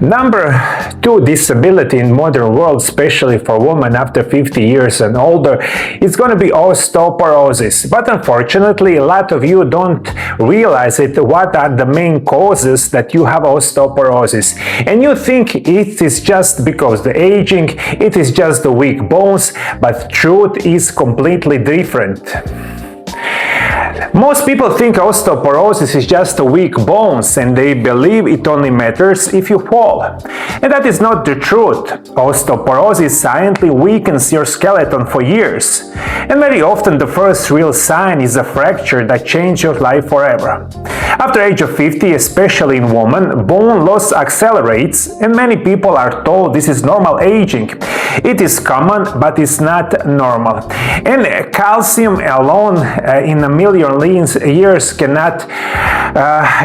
Number 2 disability in modern world, especially for women after 50 years and older, is going to be osteoporosis. But unfortunately, a lot of you don't realize it. What are the main causes that you have osteoporosis? And you think it is just because the aging, it is just the weak bones, but truth is completely different. Most people think osteoporosis is just weak bones and they believe it only matters if you fall. And that is not the truth. Osteoporosis silently weakens your skeleton for years. And very often the first real sign is a fracture that changes your life forever. After age of 50, especially in women, bone loss accelerates and many people are told this is normal aging. It is common, but it's not normal. And calcium alone in a million years cannot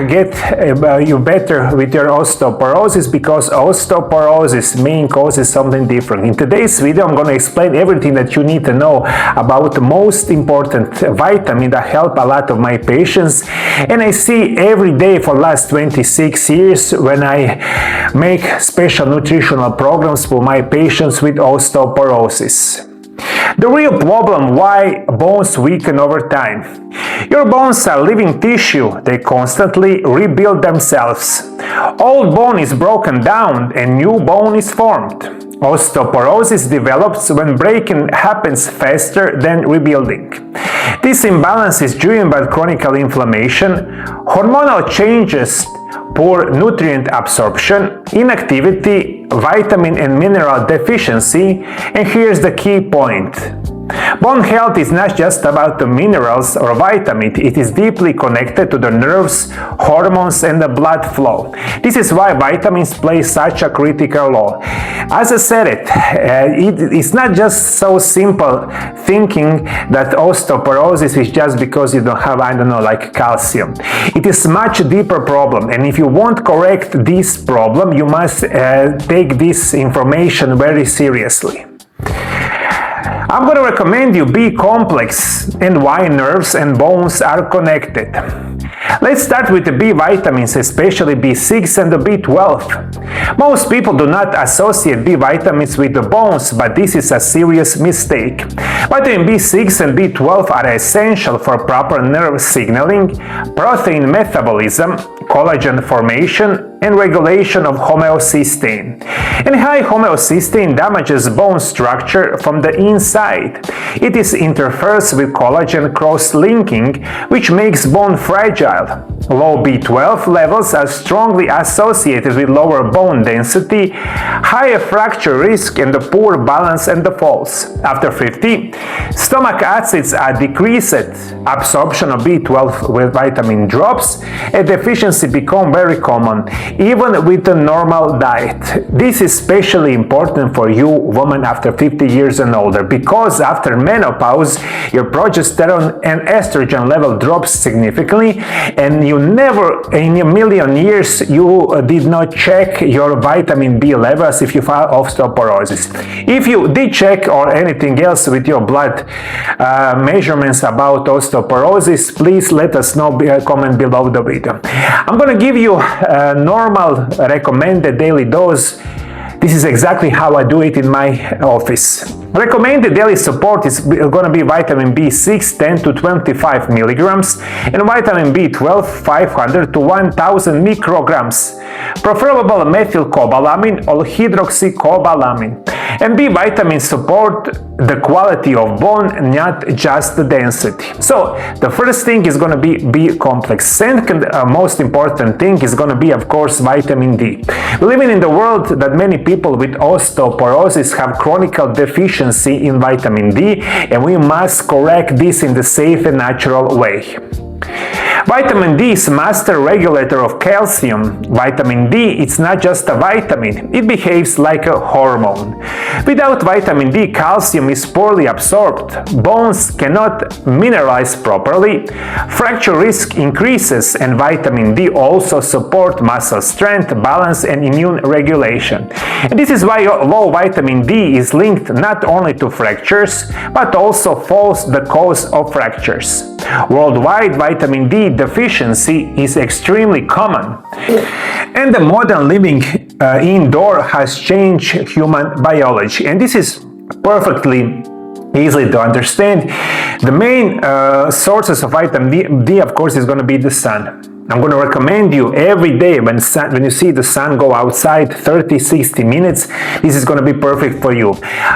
get you better with your osteoporosis, because osteoporosis main cause is something different. In today's video, I'm going to explain everything that you need to know about the most important vitamin that help a lot of my patients, and I see every day for the last 26 years when I make special nutritional programs for my patients with osteoporosis. The real problem why bones weaken over time. Your bones are living tissue. They constantly rebuild themselves. Old bone is broken down and new bone is formed. Osteoporosis develops when breaking happens faster than rebuilding. This imbalance is driven by chronic inflammation, hormonal changes, poor nutrient absorption, inactivity, vitamin and mineral deficiency, and here's the key point. Bone health is not just about the minerals or vitamin, it is deeply connected to the nerves, hormones and the blood flow. This is why vitamins play such a critical role. As I said it's not just so simple thinking that osteoporosis is just because you don't have, like calcium. It is much deeper problem, and if you want to correct this problem, you must take this information very seriously. I'm going to recommend you B complex and why nerves and bones are connected. Let's start with the B vitamins, especially B6 and the B12. Most people do not associate B vitamins with the bones, but this is a serious mistake. Vitamin B6 and B12 are essential for proper nerve signaling, protein metabolism, collagen formation, and regulation of homocysteine. And high homocysteine damages bone structure from the inside. It interferes with collagen cross-linking, which makes bone fragile. Low B12 levels are strongly associated with lower bone density, higher fracture risk, and the poor balance and the falls. After 50, stomach acids are decreased, absorption of B12 with vitamin drops, and deficiency become very common, even with the normal diet. This is especially important for you women after 50 years and older, because after menopause, your progesterone and estrogen level drops significantly, and you never in a million years you did not check your vitamin B levels if you have osteoporosis. If you did check or anything else with your blood measurements about osteoporosis, please let us know, comment below the video. I'm going to give you a normal recommended daily dose. This is exactly how I do it in my office. Recommended daily support is going to be vitamin B6 10 to 25 milligrams and vitamin B12 500 to 1000 micrograms. Preferable methylcobalamin or hydroxycobalamin. And B vitamins support the quality of bone, not just the density. So the first thing is going to be B complex. Second most important thing is going to be, of course, vitamin D. We live in the world that many people with osteoporosis have chronic deficiency in vitamin D, and we must correct this in the safe and natural way. Vitamin D is master regulator of calcium. Vitamin D, it's not just a vitamin, it behaves like a hormone. Without vitamin D, calcium is poorly absorbed, bones cannot mineralize properly, fracture risk increases, and vitamin D also support muscle strength, balance, and immune regulation. And this is why low vitamin D is linked not only to fractures, but also falls the cause of fractures. Worldwide, vitamin D deficiency is extremely common. And the modern living indoor has changed human biology, and this is perfectly easily to understand. The main sources of vitamin D, of course, is going to be the sun. I'm going to recommend you every day when you see the sun go outside 30-60 minutes, this is going to be perfect for you.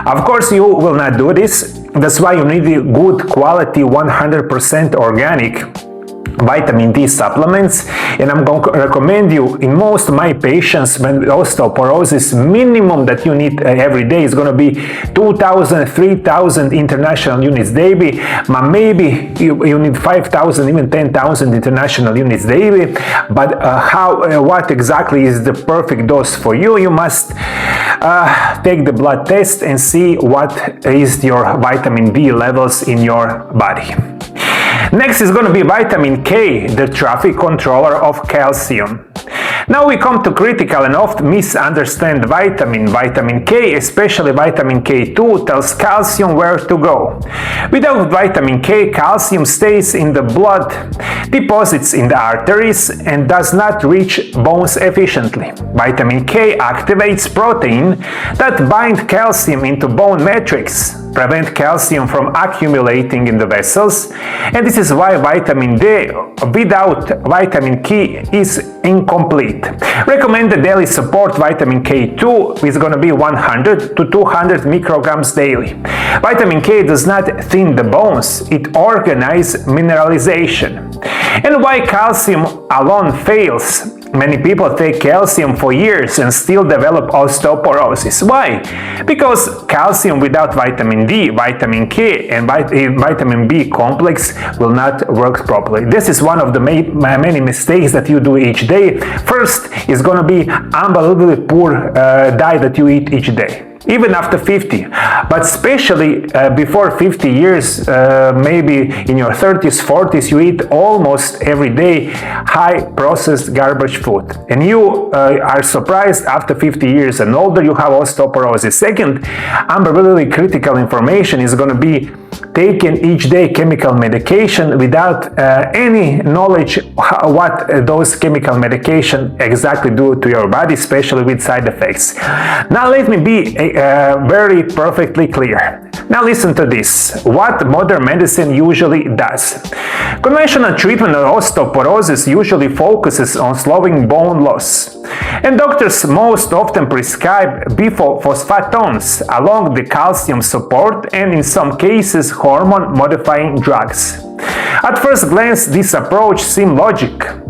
Of course, you will not do this. That's why you need good quality 100% organic vitamin D supplements, and I'm going to recommend you in most of my patients with osteoporosis, minimum that you need every day is going to be 2,000, 3,000 international units daily, but maybe you need 5,000, even 10,000 international units daily. But what exactly is the perfect dose for you? You must take the blood test and see what is your vitamin D levels in your body. Next is going to be vitamin K, the traffic controller of calcium. Now we come to critical and often misunderstand vitamin K, especially vitamin K2, tells calcium where to go. Without vitamin K, calcium stays in the blood, deposits in the arteries, and does not reach bones efficiently. Vitamin K activates protein that bind calcium into bone matrix, prevent calcium from accumulating in the vessels, and this is why vitamin D without vitamin K is incomplete. Recommended daily support vitamin K2 is going to be 100 to 200 micrograms daily. Vitamin K does not thin the bones, it organizes mineralization. And why calcium alone fails? Many people take calcium for years and still develop osteoporosis. Why? Because calcium without vitamin D, vitamin K, and vitamin B complex will not work properly. This is one of the many mistakes that you do each day. First is going to be unbelievably poor diet that you eat each day. Even after 50, but especially before 50 years, maybe in your 30s, 40s, you eat almost every day high processed garbage food. And you are surprised after 50 years and older you have osteoporosis. Second, unbelievably critical information is going to be taking each day chemical medication without any knowledge what those chemical medication exactly do to your body, especially with side effects. Now let me be very perfectly clear. Now listen to this, what modern medicine usually does. Conventional treatment of osteoporosis usually focuses on slowing bone loss, and doctors most often prescribe biphosphonates along the calcium support and in some cases hormone modifying drugs. At first glance, this approach seems logical.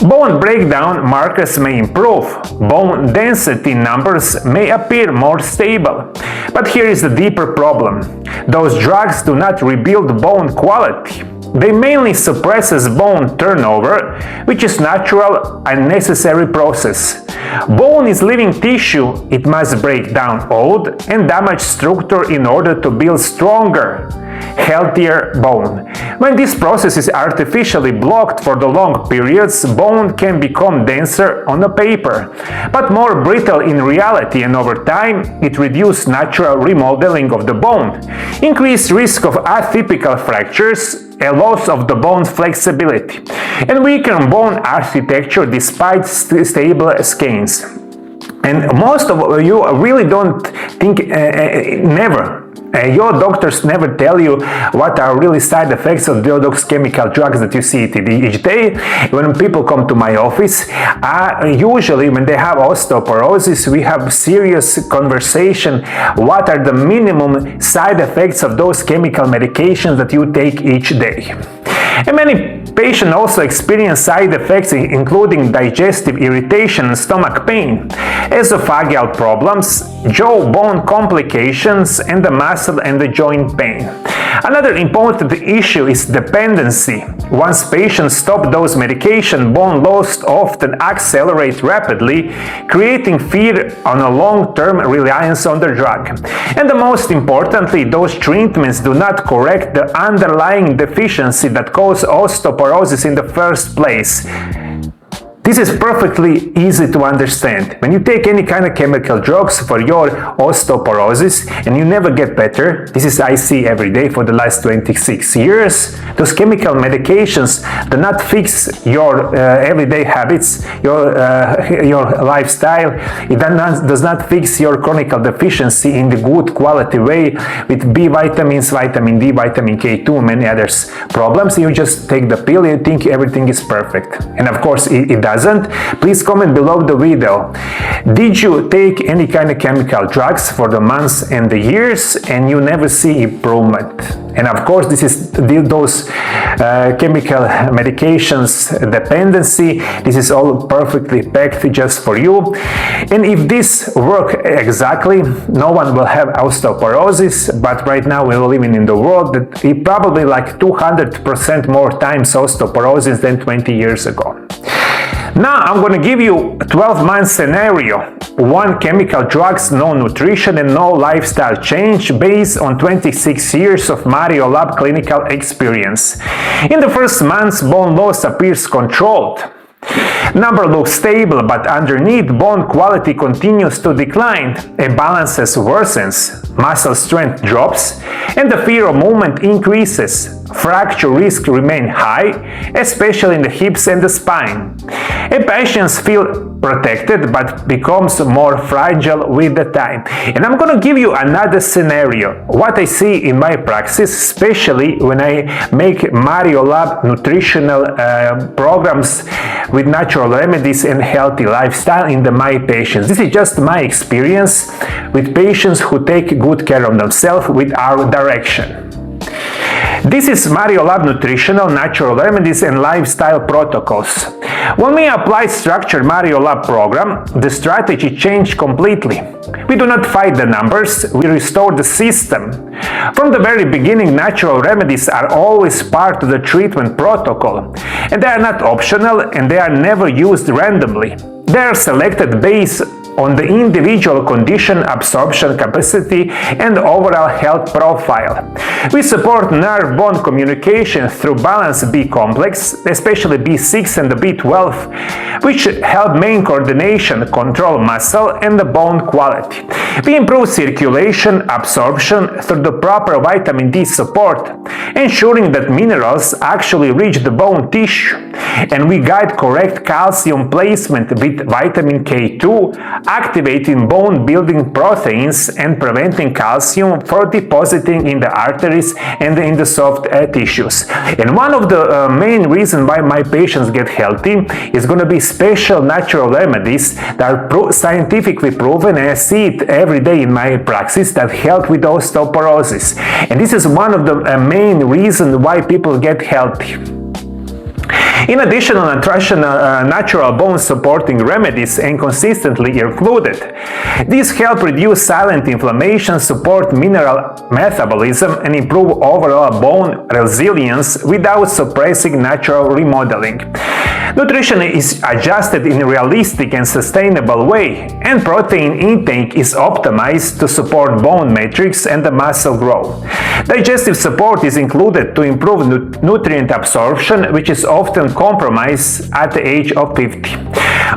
Bone breakdown markers may improve, bone density numbers may appear more stable. But here is the deeper problem. Those drugs do not rebuild bone quality. They mainly suppresses bone turnover, which is natural and necessary process. Bone is living tissue, it must break down old and damaged structure in order to build stronger, healthier bone. When this process is artificially blocked for the long periods, bone can become denser on the paper, but more brittle in reality, and over time it reduces natural remodeling of the bone, increased risk of atypical fractures, a loss of the bone's flexibility, and weaken bone architecture despite stable scans. And most of you really don't think, your doctors never tell you what are really side effects of those chemical drugs that you see each day. When people come to my office, usually when they have osteoporosis, we have serious conversation. What are the minimum side effects of those chemical medications that you take each day? And many patients also experience side effects including digestive irritation and stomach pain, esophageal problems, jawbone complications, and the muscle and the joint pain. Another important issue is dependency. Once patients stop those medications, bone loss often accelerates rapidly, creating fear on a long-term reliance on the drug. And the most importantly, those treatments do not correct the underlying deficiency that causes osteoporosis in the first place. This is perfectly easy to understand. When you take any kind of chemical drugs for your osteoporosis and you never get better, this is I see every day for the last 26 years, those chemical medications do not fix your everyday habits, your lifestyle. It does not fix your chronic deficiency in the good quality way with B vitamins, vitamin D, vitamin K2, many others problems. You just take the pill and you think everything is perfect. And of course it doesn't. Please comment below the video. Did you take any kind of chemical drugs for the months and the years and you never see improvement? And of course this is those chemical medications dependency. This is all perfectly packed just for you. And if this work exactly, no one will have osteoporosis, but right now we're living in the world that it probably like 200% more times osteoporosis than 20 years ago. Now I'm going to give you a 12-month scenario. 1 chemical drugs, no nutrition and no lifestyle change based on 26 years of MarioLab clinical experience. In the first months, bone loss appears controlled. Number looks stable, but underneath bone quality continues to decline, imbalances worsens, muscle strength drops, and the fear of movement increases. Fracture risk remain high, especially in the hips and the spine. And patients feel protected but becomes more fragile with the time. And I'm going to give you another scenario. What I see in my practice, especially when I make MarioLab nutritional programs with natural remedies and healthy lifestyle in my patients. This is just my experience with patients who take good care of themselves with our direction. This is MarioLab nutritional, natural remedies and lifestyle protocols. When we apply structured MarioLab program, the strategy changed completely. We do not fight the numbers, we restore the system. From the very beginning, natural remedies are always part of the treatment protocol, and they are not optional and they are never used randomly. They are selected based on the individual condition, absorption capacity, and overall health profile. We support nerve-bone communication through balanced B complex, especially B6 and the B12, which help main coordination, control muscle, and the bone quality. We improve circulation, absorption through the proper vitamin D support, ensuring that minerals actually reach the bone tissue, and we guide correct calcium placement with vitamin K2, activating bone-building proteins and preventing calcium from depositing in the arteries and in the soft tissues. And one of the main reasons why my patients get healthy is going to be special natural remedies that are scientifically proven, and I see it every day in my practice, that help with osteoporosis. And this is one of the main reasons why people get healthy. In addition, natural bone supporting remedies and consistently included. These help reduce silent inflammation, support mineral metabolism, and improve overall bone resilience without suppressing natural remodeling. Nutrition is adjusted in a realistic and sustainable way, and protein intake is optimized to support bone matrix and the muscle growth. Digestive support is included to improve nutrient absorption, which is often compromised at the age of 50.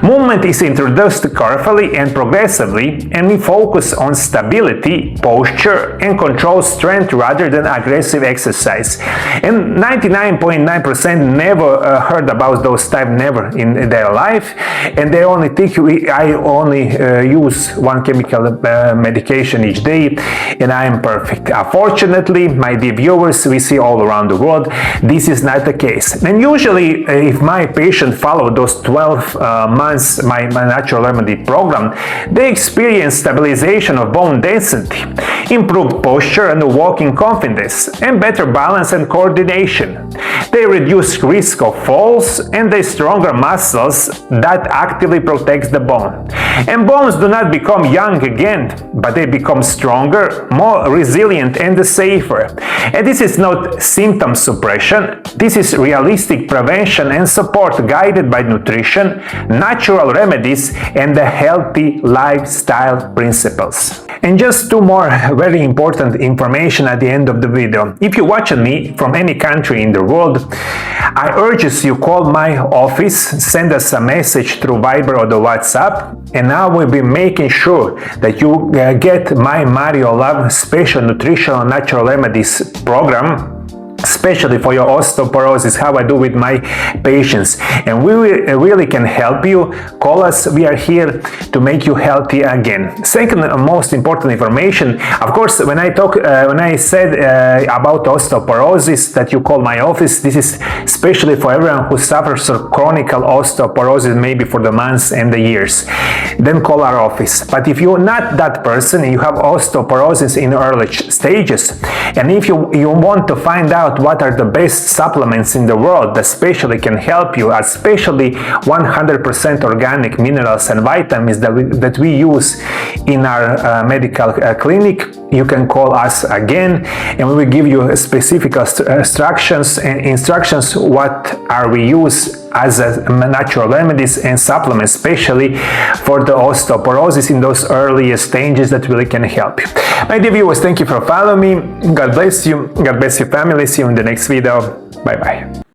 Movement is introduced carefully and progressively, and we focus on stability, posture, and control strength rather than aggressive exercise. And 99.9% never heard about those type, never in their life, and they only think I only use 1 chemical medication each day, and I am perfect. Unfortunately, my dear viewers, we see all around the world, this is not the case. And usually, if my patient follow those 12 months my natural remedy program, they experience stabilization of bone density, improved posture and walking confidence, and better balance and coordination. They reduce risk of falls, and they stronger muscles that actively protects the bone. And bones do not become young again, but they become stronger, more resilient, and safer. And this is not symptom suppression, this is realistic prevention and support guided by nutrition, natural remedies, and the healthy lifestyle principles. And just two more very important information at the end of the video. If you're watching me from any country in the world, I urge you call my office, send us a message through Viber or the WhatsApp, and I will be making sure that you get my MarioLab Special Nutritional Natural Remedies program, especially for your osteoporosis, how I do with my patients. And we really can help you. Call us. We are here to make you healthy again. Second most important information, of course, when I said about osteoporosis that you call my office, this is especially for everyone who suffers from chronic osteoporosis, maybe for the months and the years. Then call our office. But if you're not that person and you have osteoporosis in early stages, and if you want to find out what are the best supplements in the world that especially can help you, especially 100% organic minerals and vitamins that we use in our medical clinic, you can call us again and we will give you specific instructions what are we use as natural remedies and supplements, especially for the osteoporosis in those early stages that really can help you. My dear viewers, thank you for following me. God bless you. God bless your family. See you in the next video. Bye bye.